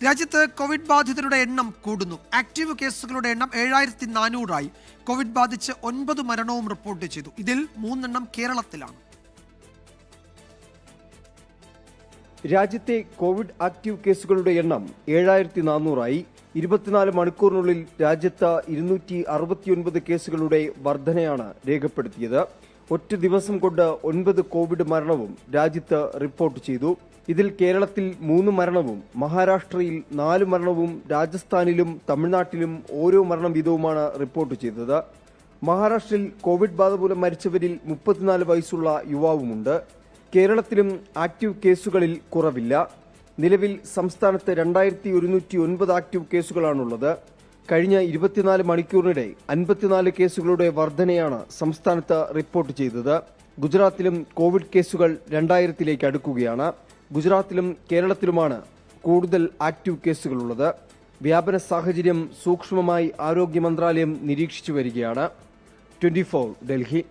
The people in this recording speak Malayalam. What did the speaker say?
രാജ്യത്ത് കോവിഡ് ബാധിതരുടെ എണ്ണം കൂടുന്നു. ആക്റ്റീവ് കേസുകളുടെ എണ്ണം 7400 കോവിഡ് ബാധിച്ച് 9 മരണവും റിപ്പോർട്ട് ചെയ്തു. ഇതിൽ 3 കേരളത്തിലാണ്. രാജ്യത്തെ കോവിഡ് ആക്റ്റീവ് കേസുകളുടെ എണ്ണം 7400 24 മണിക്കൂറിനുള്ളിൽ രാജ്യത്ത് 269 കേസുകളുടെ വർധനയാണ് രേഖപ്പെടുത്തിയത്. ഒറ്റ ദിവസം കൊണ്ട് 9 കോവിഡ് മരണവും രാജ്യത്ത് റിപ്പോർട്ട് ചെയ്തു. ഇതിൽ കേരളത്തിൽ 3 മരണവും മഹാരാഷ്ട്രയിൽ 4 മരണവും രാജസ്ഥാനിലും തമിഴ്നാട്ടിലും ഓരോ മരണം വീതവുമാണ് റിപ്പോർട്ട് ചെയ്തത്. മഹാരാഷ്ട്രയിൽ കോവിഡ് ബാധ മൂലം മരിച്ചവരിൽ 34 വയസ്സുള്ള യുവാവുമുണ്ട്. കേരളത്തിലും ആക്റ്റീവ് കേസുകളിൽ കുറവില്ല. നിലവിൽ സംസ്ഥാനത്ത് 2109 ആക്റ്റീവ് കേസുകളാണുള്ളത്. കഴിഞ്ഞ 24 മണിക്കൂറിനിടെ 54 കേസുകളുടെ വർധനയാണ് സംസ്ഥാനത്ത് റിപ്പോർട്ട് ചെയ്തത്. ഗുജറാത്തിലും കോവിഡ് കേസുകൾ 2000-ലേക്ക് അടുക്കുകയാണ്. ഗുജറാത്തിലും കേരളത്തിലുമാണ് കൂടുതൽ ആക്റ്റീവ് കേസുകളുള്ളത്. വ്യാപന സാഹചര്യം സൂക്ഷ്മമായി ആരോഗ്യ മന്ത്രാലയം നിരീക്ഷിച്ചു വരികയാണ്. 24 ഡൽഹി.